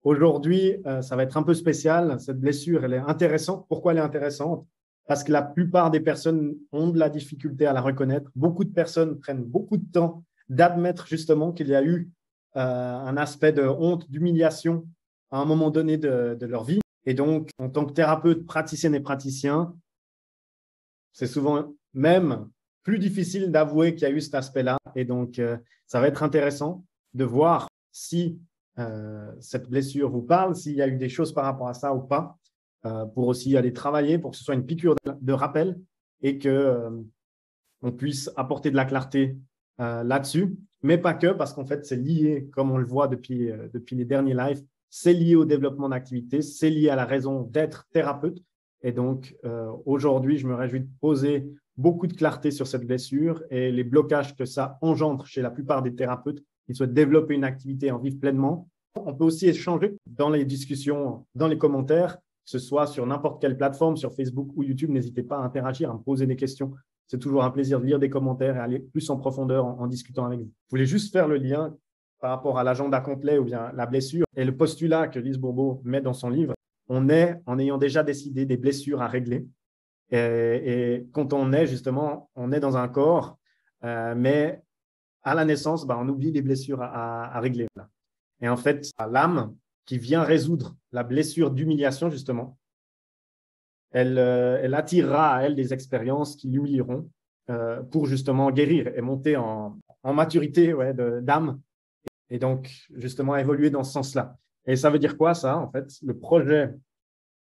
Aujourd'hui, ça va être un peu spécial. Cette blessure, elle est intéressante. Pourquoi elle est intéressante? Parce que la plupart des personnes ont de la difficulté à la reconnaître. Beaucoup de personnes prennent beaucoup de temps d'admettre justement qu'il y a eu un aspect de honte, d'humiliation à un moment donné de leur vie. Et donc, en tant que thérapeute, praticienne et praticien, c'est souvent même plus difficile d'avouer qu'il y a eu cet aspect-là. Et donc, ça va être intéressant de voir si cette blessure vous parle, s'il y a eu des choses par rapport à ça ou pas, pour aussi aller travailler, pour que ce soit une piqûre de rappel et qu'on puisse apporter de la clarté là-dessus. Mais pas que, parce qu'en fait, c'est lié, comme on le voit depuis les derniers lives, c'est lié au développement d'activité, c'est lié à la raison d'être thérapeute. Et donc, aujourd'hui, je me réjouis de poser beaucoup de clarté sur cette blessure et les blocages que ça engendre chez la plupart des thérapeutes qui souhaitent développer une activité et en vivre pleinement. On peut aussi échanger dans les discussions, dans les commentaires, que ce soit sur n'importe quelle plateforme, sur Facebook ou YouTube. N'hésitez pas à interagir, à me poser des questions. C'est toujours un plaisir de lire des commentaires et aller plus en profondeur en discutant avec vous. Je voulais juste faire le lien par rapport à l'agenda complet ou bien la blessure et le postulat que Lise Bourbeau met dans son livre. On est, en ayant déjà décidé des blessures à régler. Et quand on est justement, on est dans un corps, mais à la naissance, on oublie les blessures à régler. Et en fait, l'âme qui vient résoudre la blessure d'humiliation, justement, elle attirera à elle des expériences qui l'humilieront pour justement guérir et monter en maturité d'âme et donc justement évoluer dans ce sens-là. Et ça veut dire quoi ça? En fait, le projet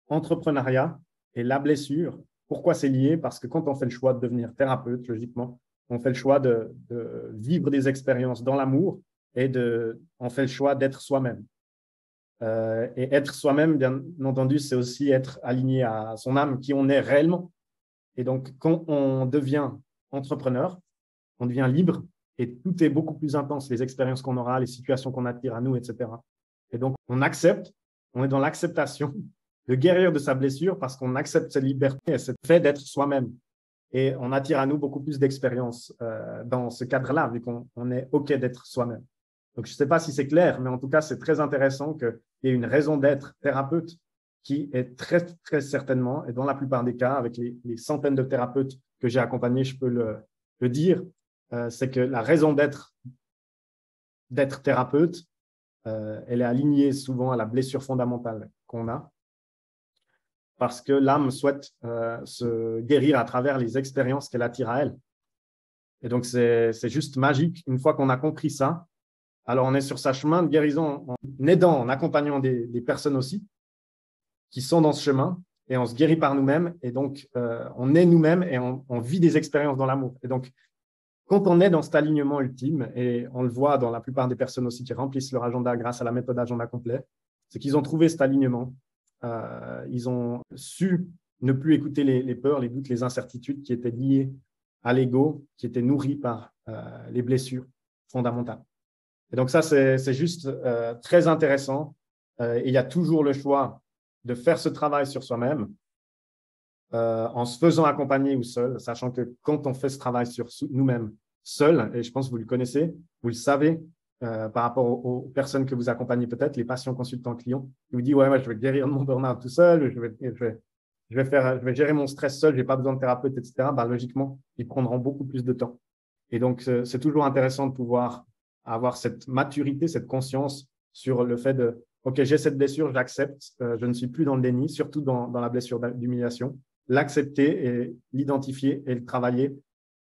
entrepreneuriat et la blessure, pourquoi c'est lié? Parce que quand on fait le choix de devenir thérapeute, logiquement, on fait le choix de vivre des expériences dans l'amour et on fait le choix d'être soi-même. Et être soi-même, bien entendu, c'est aussi être aligné à son âme, qui on est réellement. Et donc, quand on devient entrepreneur, on devient libre et tout est beaucoup plus intense, les expériences qu'on aura, les situations qu'on attire à nous, etc. Et donc, on accepte, on est dans l'acceptation de guérir de sa blessure parce qu'on accepte cette liberté et ce fait d'être soi-même. Et on attire à nous beaucoup plus d'expériences dans ce cadre-là, vu qu'on est OK d'être soi-même. Donc, je ne sais pas si c'est clair, mais en tout cas, c'est très intéressant qu'il y ait une raison d'être thérapeute qui est très, très certainement, et dans la plupart des cas, avec les centaines de thérapeutes que j'ai accompagnés, je peux le dire, c'est que la raison d'être thérapeute, elle est alignée souvent à la blessure fondamentale qu'on a, parce que l'âme souhaite se guérir à travers les expériences qu'elle attire à elle. Et donc, c'est juste magique. Une fois qu'on a compris ça, alors on est sur sa chemin de guérison en aidant, en accompagnant des personnes aussi qui sont dans ce chemin et on se guérit par nous-mêmes. Et donc, on est nous-mêmes et on vit des expériences dans l'amour. Et donc, quand on est dans cet alignement ultime, et on le voit dans la plupart des personnes aussi qui remplissent leur agenda grâce à la méthode agenda complet, c'est qu'ils ont trouvé cet alignement. Ils ont su ne plus écouter les peurs, les doutes, les incertitudes qui étaient liées à l'ego, qui étaient nourries par les blessures fondamentales. Et donc ça, c'est juste très intéressant. Et il y a toujours le choix de faire ce travail sur soi-même en se faisant accompagner ou seul, sachant que quand on fait ce travail sur nous-mêmes seul, et je pense que vous le connaissez, vous le savez, par rapport aux personnes que vous accompagnez peut-être, les patients, consultants, clients, qui vous disent « Ouais, je vais guérir de mon burn-out tout seul, je vais gérer mon stress seul, je n'ai pas besoin de thérapeute, etc. » Logiquement, ils prendront beaucoup plus de temps. Et donc, c'est toujours intéressant de pouvoir avoir cette maturité, cette conscience sur le fait de « Ok, j'ai cette blessure, j'accepte, je ne suis plus dans le déni, surtout dans la blessure d'humiliation. » L'accepter et l'identifier et le travailler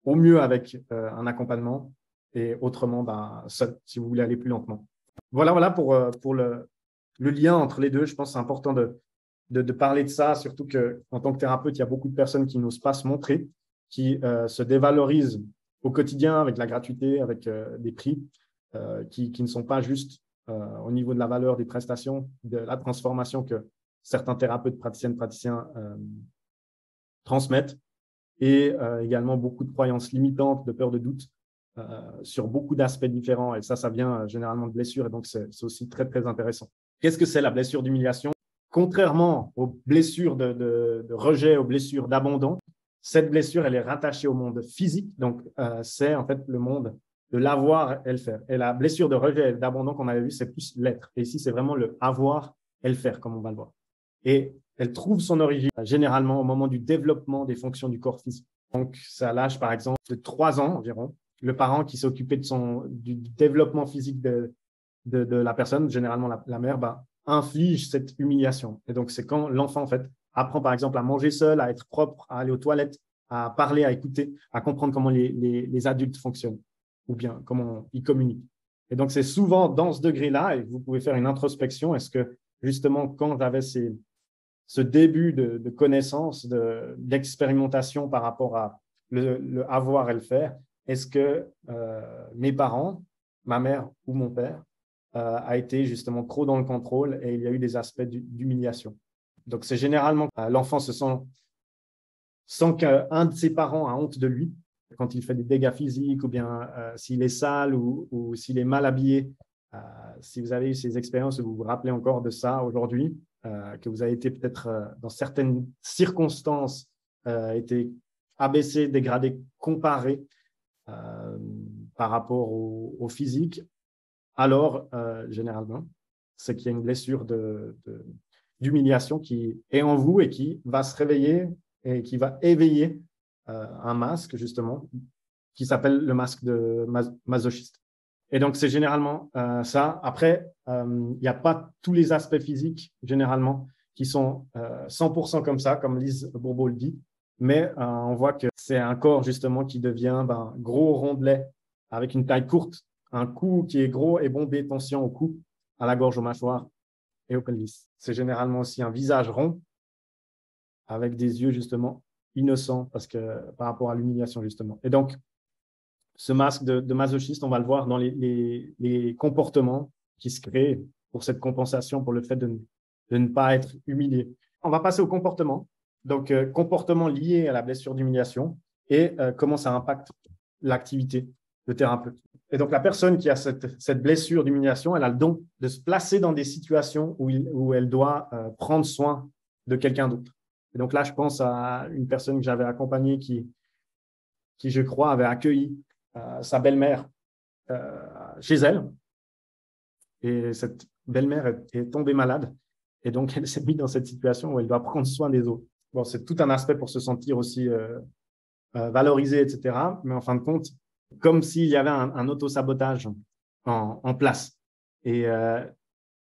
au mieux avec un accompagnement et autrement seul, si vous voulez aller plus lentement. Voilà pour le lien entre les deux. Je pense que c'est important de parler de ça, surtout qu'en tant que thérapeute, il y a beaucoup de personnes qui n'osent pas se montrer, qui se dévalorisent au quotidien avec la gratuité, avec des prix qui ne sont pas justes au niveau de la valeur des prestations, de la transformation que certains thérapeutes, praticiens transmettent, et également beaucoup de croyances limitantes, de peur, de doute sur beaucoup d'aspects différents. Et ça vient généralement de blessures, et donc c'est aussi très, très intéressant. Qu'est-ce que c'est la blessure d'humiliation? Contrairement aux blessures de rejet, aux blessures d'abandon, cette blessure, elle est rattachée au monde physique. Donc, c'est en fait le monde de l'avoir et le faire. Et la blessure de rejet et d'abandon qu'on avait vu, c'est plus l'être. Et ici, c'est vraiment le avoir et le faire, comme on va le voir. Et elle trouve son origine généralement au moment du développement des fonctions du corps physique. Donc, c'est à l'âge, par exemple, de 3 ans environ, le parent qui s'occupait du développement physique de la personne, généralement la mère, inflige cette humiliation. Et donc, c'est quand l'enfant, en fait, apprend, par exemple, à manger seul, à être propre, à aller aux toilettes, à parler, à écouter, à comprendre comment les adultes fonctionnent ou bien comment ils communiquent. Et donc, c'est souvent dans ce degré-là, et vous pouvez faire une introspection, est-ce que, justement, quand j'avais ce début de connaissance, d'expérimentation par rapport à le avoir et le faire, est-ce que mes parents, ma mère ou mon père, a été justement trop dans le contrôle et il y a eu des aspects d'humiliation. Donc, c'est généralement l'enfant se sent qu'un de ses parents a honte de lui quand il fait des dégâts physiques ou bien s'il est sale ou s'il est mal habillé. Si vous avez eu ces expériences, vous vous rappelez encore de ça aujourd'hui, que vous avez été peut-être dans certaines circonstances été abaissé, dégradé, comparé par rapport au physique, alors généralement, c'est qu'il y a une blessure d'humiliation qui est en vous et qui va se réveiller et qui va éveiller un masque, justement, qui s'appelle le masque de masochiste. Et donc, c'est généralement ça. Après, il n'y a pas tous les aspects physiques, généralement, qui sont 100% comme ça, comme Lise Bourbeau le dit. Mais on voit que c'est un corps, justement, qui devient gros rondelet avec une taille courte, un cou qui est gros et bombé, tension au cou, à la gorge, aux mâchoires et au pelvis. C'est généralement aussi un visage rond avec des yeux, justement, innocents parce que, par rapport à l'humiliation, justement. Et donc, ce masque de masochiste, on va le voir dans les comportements qui se créent pour cette compensation, pour le fait de ne pas être humilié. On va passer au comportement. Donc, comportement lié à la blessure d'humiliation et comment ça impacte l'activité de thérapeute. Et donc, la personne qui a cette blessure d'humiliation, elle a le don de se placer dans des situations où elle doit prendre soin de quelqu'un d'autre. Et donc là, je pense à une personne que j'avais accompagnée qui, je crois, avait accueilli sa belle-mère chez elle. Et cette belle-mère est tombée malade. Et donc, elle s'est mise dans cette situation où elle doit prendre soin des autres. Bon, c'est tout un aspect pour se sentir aussi valorisé, etc. Mais en fin de compte, comme s'il y avait un autosabotage en place. Et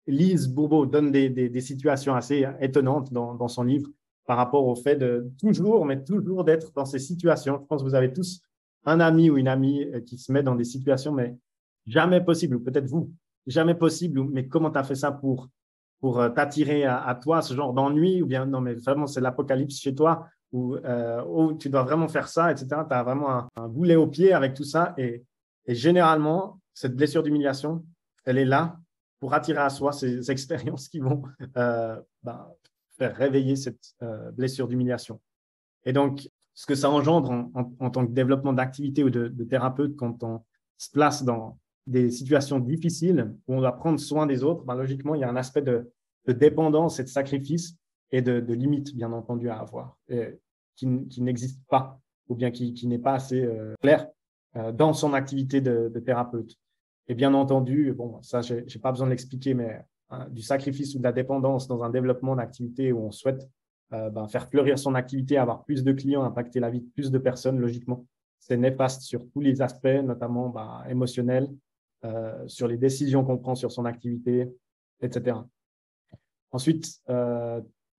Lise Bourbeau donne des situations assez étonnantes dans son livre par rapport au fait de toujours d'être dans ces situations. Je pense que vous avez tous un ami ou une amie qui se met dans des situations, mais jamais possible, ou peut-être vous, jamais possible, mais comment tu as fait ça pour t'attirer à toi ce genre d'ennui, ou bien non, mais vraiment c'est l'apocalypse chez toi, où tu dois vraiment faire ça, etc. Tu as vraiment un boulet au pied avec tout ça. Et généralement, cette blessure d'humiliation, elle est là pour attirer à soi ces expériences qui vont faire réveiller cette blessure d'humiliation. Et donc, ce que ça engendre en tant que développement d'activité ou de thérapeute, quand on se place dans des situations difficiles où on doit prendre soin des autres, logiquement, il y a un aspect de dépendance et de sacrifice et de limite, bien entendu, à avoir, et qui n'existe pas ou bien qui n'est pas assez clair dans son activité de thérapeute. Et bien entendu, bon, ça, je n'ai pas besoin de l'expliquer, mais du sacrifice ou de la dépendance dans un développement d'activité où on souhaite faire fleurir son activité, avoir plus de clients, impacter la vie de plus de personnes, logiquement, c'est néfaste sur tous les aspects, notamment émotionnels, sur les décisions qu'on prend sur son activité, etc. Ensuite,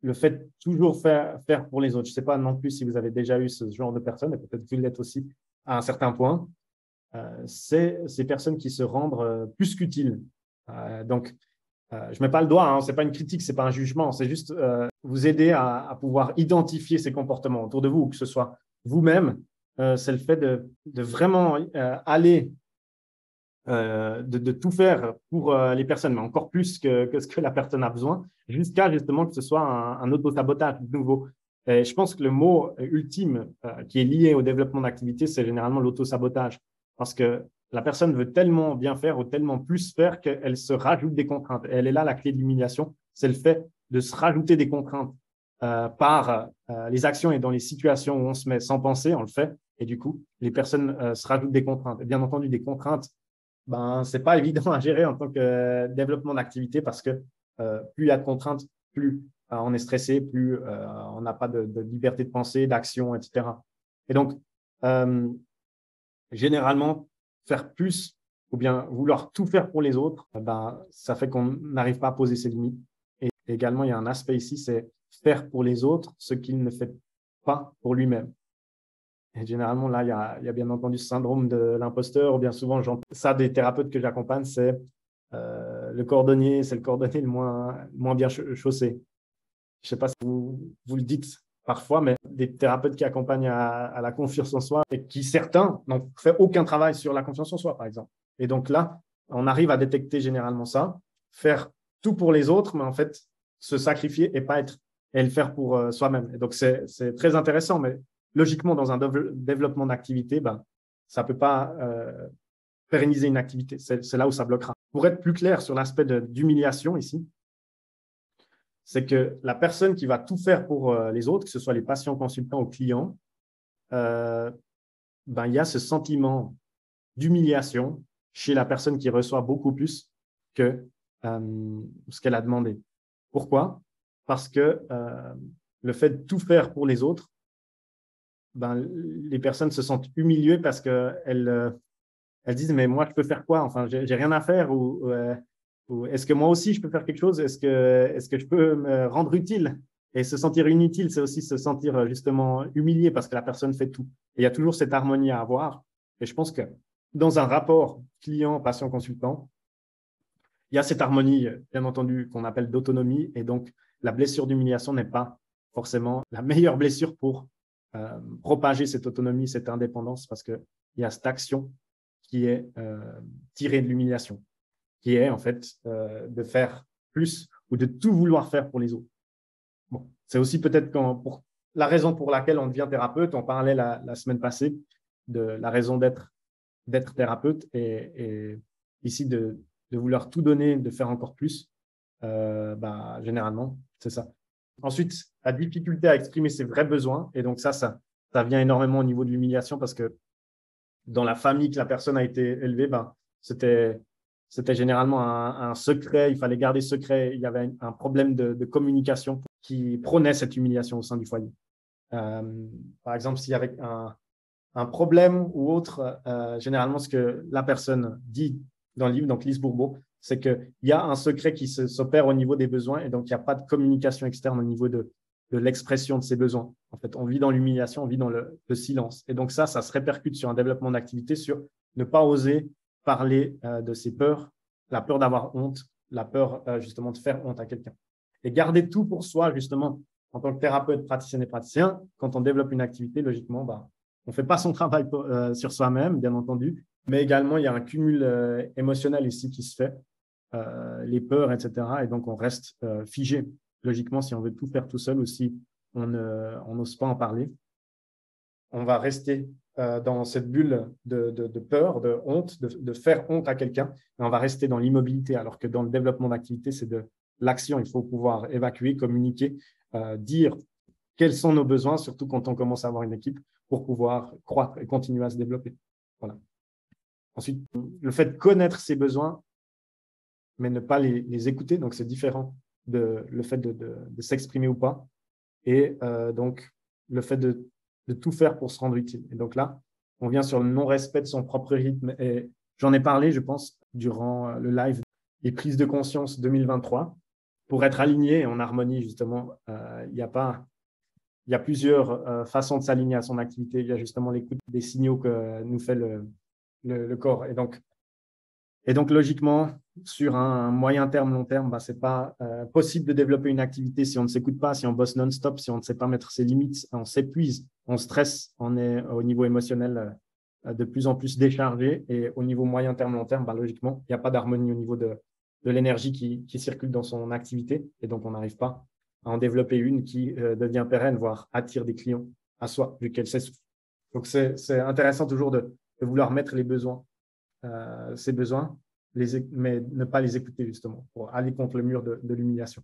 le fait de toujours faire pour les autres. Je ne sais pas non plus si vous avez déjà eu ce genre de personnes, et peut-être vous l'êtes aussi à un certain point. C'est ces personnes qui se rendent plus qu'utiles. Donc, je ne mets pas le doigt, ce n'est pas une critique, ce n'est pas un jugement, c'est juste vous aider à pouvoir identifier ces comportements autour de vous, que ce soit vous-même, c'est le fait de vraiment aller, de tout faire pour les personnes, mais encore plus que ce que la personne a besoin, jusqu'à justement que ce soit un auto-sabotage de nouveau. Et je pense que le mot ultime qui est lié au développement d'activité, c'est généralement l'auto-sabotage. Parce que la personne veut tellement bien faire ou tellement plus faire qu'elle se rajoute des contraintes. Et elle est là la clé de l'humiliation, c'est le fait de se rajouter des contraintes par les actions et dans les situations où on se met sans penser, on le fait. Et du coup, les personnes se rajoutent des contraintes. Et bien entendu, des contraintes, ce n'est pas évident à gérer en tant que développement d'activité parce que plus il y a de contraintes, plus on est stressé, plus on n'a pas de liberté de pensée, d'action, etc. Et donc, généralement, faire plus ou bien vouloir tout faire pour les autres, ça fait qu'on n'arrive pas à poser ses limites. Et également, il y a un aspect ici, c'est faire pour les autres ce qu'il ne fait pas pour lui-même. Et généralement, là, il y a bien entendu ce syndrome de l'imposteur. Bien souvent, ça des thérapeutes que j'accompagne, c'est le cordonnier, c'est le cordonnier le moins bien chaussé. Je ne sais pas si vous le dites parfois, mais des thérapeutes qui accompagnent à la confiance en soi et qui, certains, n'ont fait aucun travail sur la confiance en soi, par exemple. Et donc là, on arrive à détecter généralement ça, faire tout pour les autres, mais en fait, se sacrifier et pas être et le faire pour soi-même. Et donc, c'est très intéressant, mais logiquement, dans un développement d'activité, ça ne peut pas pérenniser une activité. C'est là où ça bloquera. Pour être plus clair sur l'aspect d'humiliation ici, c'est que la personne qui va tout faire pour les autres, que ce soit les patients, consultants ou clients, il y a ce sentiment d'humiliation chez la personne qui reçoit beaucoup plus que ce qu'elle a demandé. Pourquoi? Parce que le fait de tout faire pour les autres, les personnes se sentent humiliées parce qu'elles disent « mais moi, je peux faire quoi? Enfin, j'ai rien à faire ou est-ce que moi aussi, je peux faire quelque chose? Est-ce que je peux me rendre utile? » Et se sentir inutile, c'est aussi se sentir justement humilié parce que la personne fait tout. Et il y a toujours cette harmonie à avoir. Et je pense que dans un rapport client, patient, consultant, il y a cette harmonie, bien entendu, qu'on appelle d'autonomie. Et donc, la blessure d'humiliation n'est pas forcément la meilleure blessure pour propager cette autonomie, cette indépendance, parce qu'il y a cette action qui est tirée de l'humiliation, qui est en fait de faire plus ou de tout vouloir faire pour les autres. Bon, c'est aussi peut-être pour la raison pour laquelle on devient thérapeute. On parlait la semaine passée de la raison d'être thérapeute et ici de vouloir tout donner, de faire encore plus. Généralement, c'est ça. Ensuite, la difficulté à exprimer ses vrais besoins. Et donc ça vient énormément au niveau de l'humiliation parce que dans la famille que la personne a été élevée, c'était généralement un secret. Il fallait garder secret. Il y avait un problème de communication qui prônait cette humiliation au sein du foyer. Par exemple, s'il y avait un problème ou autre, généralement, ce que la personne dit dans le livre, donc Lise Bourbeau, c'est qu'il y a un secret qui s'opère au niveau des besoins et donc il n'y a pas de communication externe au niveau de l'expression de ses besoins. En fait, on vit dans l'humiliation, on vit dans le silence. Et donc ça se répercute sur un développement d'activité, sur ne pas oser parler de ses peurs, la peur d'avoir honte, la peur justement de faire honte à quelqu'un. Et garder tout pour soi, justement, en tant que thérapeute, praticienne et praticien, quand on développe une activité, logiquement, on ne fait pas son travail sur soi-même, bien entendu, mais également, il y a un cumul émotionnel ici qui se fait, les peurs, etc. Et donc, on reste figé. Logiquement, si on veut tout faire tout seul ou si on n'ose pas en parler, on va rester dans cette bulle de peur, de honte, de faire honte à quelqu'un, et on va rester dans l'immobilité, alors que dans le développement d'activité, c'est de l'action. Il faut pouvoir évacuer, communiquer, dire quels sont nos besoins, surtout quand on commence à avoir une équipe, pour pouvoir croître et continuer à se développer. Voilà. Ensuite, le fait de connaître ses besoins, mais ne pas les écouter, donc c'est différent de le fait de s'exprimer ou pas, et donc le fait de tout faire pour se rendre utile. Et donc là, on vient sur le non-respect de son propre rythme, et j'en ai parlé, je pense, durant le live et prise de conscience 2023, pour être aligné et en harmonie, justement. Il y a plusieurs façons de s'aligner à son activité. Il y a justement l'écoute des signaux que nous fait le corps. Et donc, logiquement, sur un moyen terme, long terme, ce n'est pas possible de développer une activité si on ne s'écoute pas, si on bosse non-stop, si on ne sait pas mettre ses limites, on s'épuise, on stresse, on est au niveau émotionnel de plus en plus déchargé. Et au niveau moyen terme, long terme, logiquement, il n'y a pas d'harmonie au niveau de l'énergie qui circule dans son activité. Et donc, on n'arrive pas à en développer une qui devient pérenne, voire attire des clients à soi, vu qu'elle s'essouffle. Donc, c'est intéressant toujours de vouloir mettre les besoins, ses besoins, mais ne pas les écouter, justement, pour aller contre le mur de l'humiliation.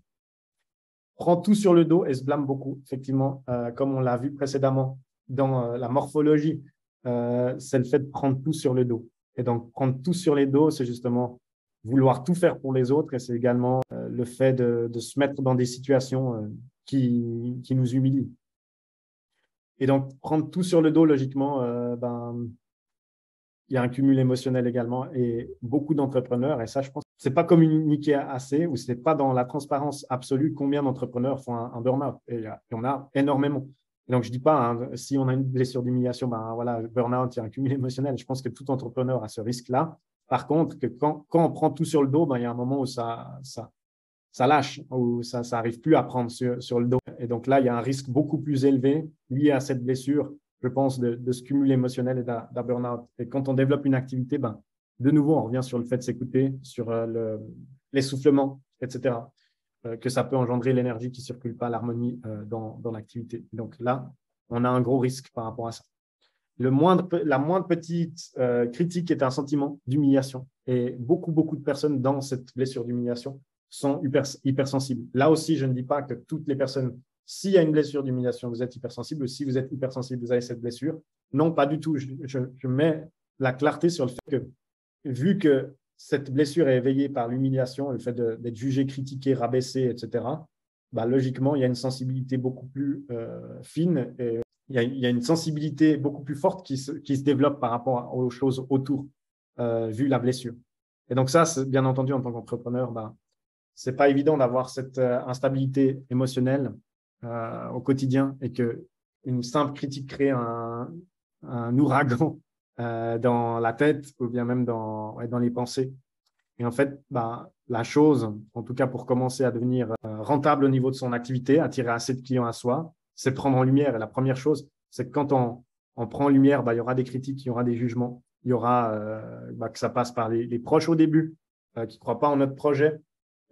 Prend tout sur le dos et se blâme beaucoup. Effectivement, comme on l'a vu précédemment dans la morphologie c'est le fait de prendre tout sur le dos. Et donc, prendre tout sur les dos, c'est justement vouloir tout faire pour les autres et c'est également le fait de se mettre dans des situations qui nous humilient. Et donc, prendre tout sur le dos, logiquement, il y a un cumul émotionnel également et beaucoup d'entrepreneurs, et ça, je pense, c'est pas communiqué assez ou c'est pas dans la transparence absolue combien d'entrepreneurs font un burn-out. Et il y en a énormément. Et donc, je dis pas, hein, si on a une blessure d'humiliation, voilà, burn-out, il y a un cumul émotionnel. Je pense que tout entrepreneur a ce risque-là. Par contre, que quand on prend tout sur le dos, il y a un moment où ça lâche, où ça n'arrive plus à prendre sur le dos. Et donc là, il y a un risque beaucoup plus élevé lié à cette blessure, je pense, de ce cumul émotionnel et d'un burn-out. Et quand on développe une activité, de nouveau, on revient sur le fait de s'écouter, sur l'essoufflement, etc., que ça peut engendrer l'énergie qui ne circule pas, l'harmonie dans l'activité. Donc là, on a un gros risque par rapport à ça. La moindre petite critique est un sentiment d'humiliation. Et beaucoup de personnes dans cette blessure d'humiliation sont hypersensibles. Là aussi, je ne dis pas que toutes les personnes, s'il y a une blessure d'humiliation, vous êtes hypersensible, ou si vous êtes hypersensible, vous avez cette blessure. Non, pas du tout. Je mets la clarté sur le fait que, vu que cette blessure est éveillée par l'humiliation, le fait d'être jugé, critiqué, rabaissé, etc., logiquement, il y a une sensibilité beaucoup plus fine et il y a une sensibilité beaucoup plus forte qui se développe par rapport aux choses autour, vu la blessure. Et donc ça, bien entendu, en tant qu'entrepreneur, c'est pas évident d'avoir cette instabilité émotionnelle au quotidien et qu'une simple critique crée un ouragan dans la tête ou bien même dans les pensées. Et en fait, la chose, en tout cas pour commencer à devenir rentable au niveau de son activité, attirer assez de clients à soi, c'est prendre en lumière. Et la première chose, c'est que quand on prend en lumière, il y aura des critiques, il y aura des jugements, il y aura que ça passe par les proches au début, qui ne croient pas en notre projet,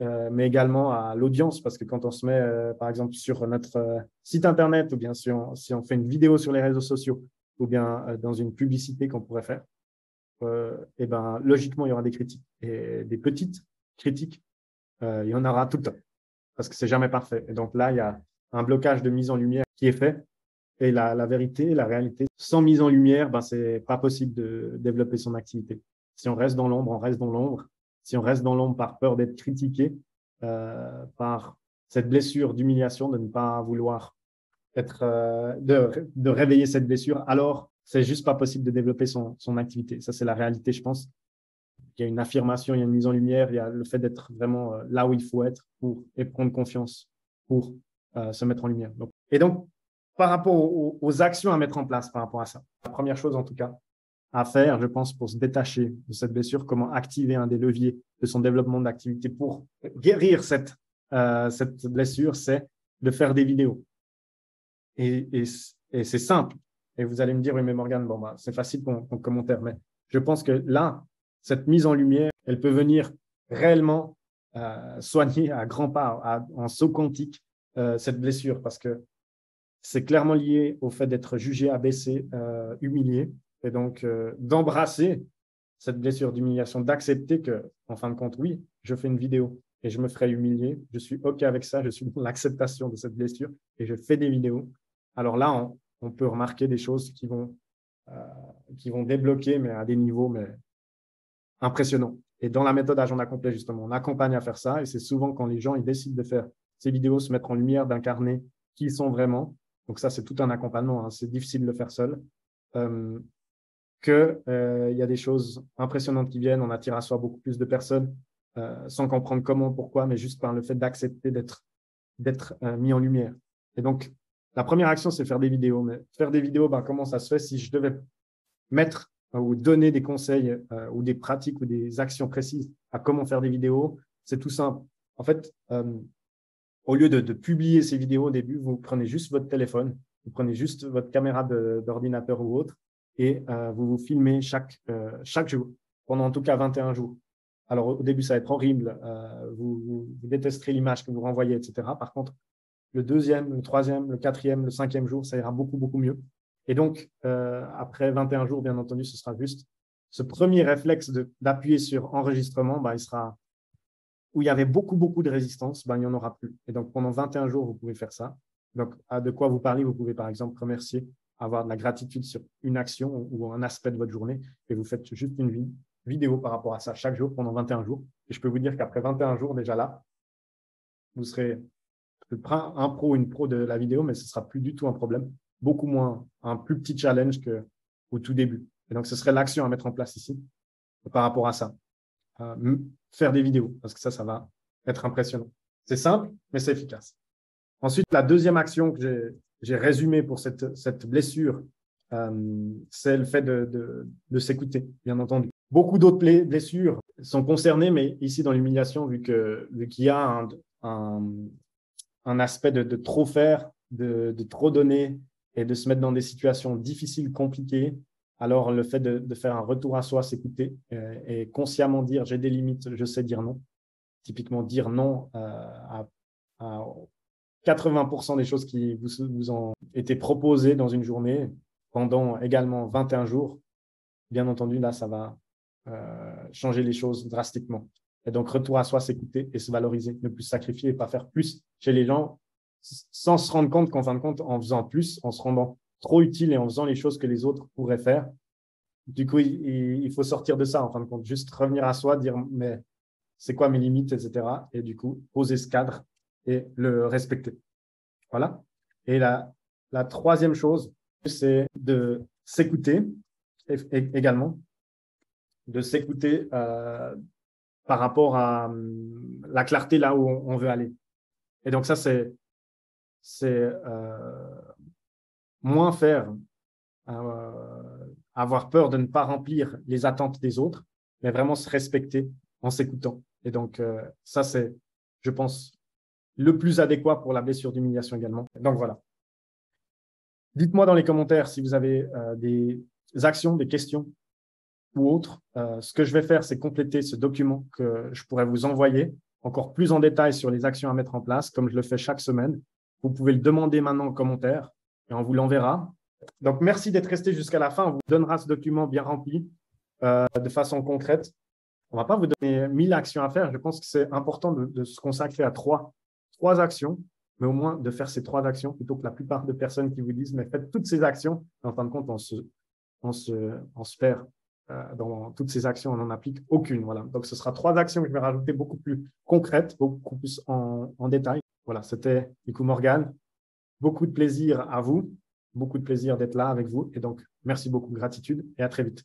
mais également à l'audience, parce que quand on se met, par exemple, sur notre site Internet, ou bien si on fait une vidéo sur les réseaux sociaux, ou bien dans une publicité qu'on pourrait faire, logiquement, il y aura des critiques. Et des petites critiques, il y en aura tout le temps, parce que c'est jamais parfait. Et donc là, il y a un blocage de mise en lumière qui est fait. Et la vérité, la réalité, sans mise en lumière, c'est pas possible de développer son activité. Si on reste dans l'ombre, on reste dans l'ombre. Si on reste dans l'ombre par peur d'être critiqué, par cette blessure d'humiliation, de ne pas vouloir de réveiller cette blessure, alors c'est juste pas possible de développer son activité. Ça, c'est la réalité, je pense. Il y a une affirmation, il y a une mise en lumière, il y a le fait d'être vraiment là où il faut être et prendre confiance pour se mettre en lumière. Et donc, par rapport aux actions à mettre en place par rapport à ça, la première chose en tout cas à faire, je pense, pour se détacher de cette blessure, comment activer un des leviers de son développement d'activité pour guérir cette blessure, c'est de faire des vidéos. Et c'est simple. Et vous allez me dire, oui, mais Morgane, c'est facile comme commentaire, mais je pense que là, cette mise en lumière, elle peut venir réellement soigner à grands pas, en saut quantique, cette blessure, parce que c'est clairement lié au fait d'être jugé, abaissé, humilié, et donc d'embrasser cette blessure d'humiliation, d'accepter que, en fin de compte, oui, je fais une vidéo et je me ferai humilier, je suis OK avec ça, je suis dans l'acceptation de cette blessure et je fais des vidéos. Alors là, on peut remarquer des choses qui vont débloquer, mais à des niveaux impressionnants. Et dans la méthode Agenda Complet, justement, on accompagne à faire ça, et c'est souvent quand les gens ils décident de faire ces vidéos, se mettre en lumière, d'incarner qui ils sont vraiment. Donc ça, c'est tout un accompagnement, hein. C'est difficile de le faire seul. Il y a des choses impressionnantes qui viennent, on attire à soi beaucoup plus de personnes sans comprendre comment, pourquoi, mais juste par le fait d'accepter d'être mis en lumière. Et donc, la première action, c'est faire des vidéos. Mais faire des vidéos, comment ça se fait si je devais mettre ou donner des conseils ou des pratiques ou des actions précises à comment faire des vidéos? C'est tout simple. En fait, au lieu de publier ces vidéos au début, vous prenez juste votre téléphone, vous prenez juste votre caméra d'ordinateur ou autre et vous vous filmez chaque jour, pendant en tout cas 21 jours. Alors, au début, ça va être horrible. Vous détesterez l'image que vous renvoyez, etc. Par contre, le deuxième, le troisième, le quatrième, le cinquième jour, ça ira beaucoup mieux. Et donc, après 21 jours, bien entendu, ce sera juste ce premier réflexe d'appuyer sur enregistrement, il sera où il y avait beaucoup de résistance, il n'y en aura plus. Et donc, pendant 21 jours, vous pouvez faire ça. Donc, de quoi vous parlez, vous pouvez par exemple remercier avoir de la gratitude sur une action ou un aspect de votre journée et vous faites juste une vidéo par rapport à ça chaque jour pendant 21 jours. Et je peux vous dire qu'après 21 jours, déjà là, vous serez un pro ou une pro de la vidéo, mais ce ne sera plus du tout un problème. Beaucoup moins, un plus petit challenge qu'au tout début. Et donc, ce serait l'action à mettre en place ici par rapport à ça. Faire des vidéos, parce que ça va être impressionnant. C'est simple, mais c'est efficace. Ensuite, la deuxième action que j'ai résumée pour cette blessure, c'est le fait de s'écouter, bien entendu. Beaucoup d'autres blessures sont concernées, mais ici, dans l'humiliation, vu qu'il y a un aspect de trop faire, de trop donner et de se mettre dans des situations difficiles, compliquées, alors le fait de faire un retour à soi, s'écouter et consciemment dire « j'ai des limites, je sais dire non ». Typiquement, dire non à 80% des choses qui vous ont été proposées dans une journée pendant également 21 jours. Bien entendu, là, ça va changer les choses drastiquement. Et donc, retour à soi, s'écouter et se valoriser, ne plus sacrifier et pas faire plus chez les gens sans se rendre compte qu'en fin de compte, en faisant plus, en se rendant trop utile et en faisant les choses que les autres pourraient faire, du coup, il faut sortir de ça, en fin de compte, juste revenir à soi, dire mais c'est quoi mes limites, etc. Et du coup, poser ce cadre et le respecter. Voilà. Et la troisième chose, c'est de s'écouter également, de s'écouter par rapport à la clarté là où on veut aller. Et donc ça, c'est moins faire, avoir peur de ne pas remplir les attentes des autres, mais vraiment se respecter en s'écoutant. Et donc ça, c'est, je pense, le plus adéquat pour la blessure d'humiliation également. Donc voilà. Dites-moi dans les commentaires si vous avez des actions, des questions ou autres. Ce que je vais faire, c'est compléter ce document que je pourrais vous envoyer encore plus en détail sur les actions à mettre en place, comme je le fais chaque semaine. Vous pouvez le demander maintenant en commentaire et on vous l'enverra. Donc, merci d'être resté jusqu'à la fin. On vous donnera ce document bien rempli de façon concrète. On ne va pas vous donner 1000 actions à faire. Je pense que c'est important de se consacrer à trois actions, mais au moins de faire ces 3 actions plutôt que la plupart des personnes qui vous disent « mais faites toutes ces actions ». En fin de compte, on se perd dans toutes ces actions, on n'en applique aucune. Voilà. Donc, ce sera 3 actions que je vais rajouter beaucoup plus concrètes, beaucoup plus en détail. Voilà, c'était du coup Morgane. Beaucoup de plaisir à vous, beaucoup de plaisir d'être là avec vous. Et donc, merci beaucoup, gratitude et à très vite.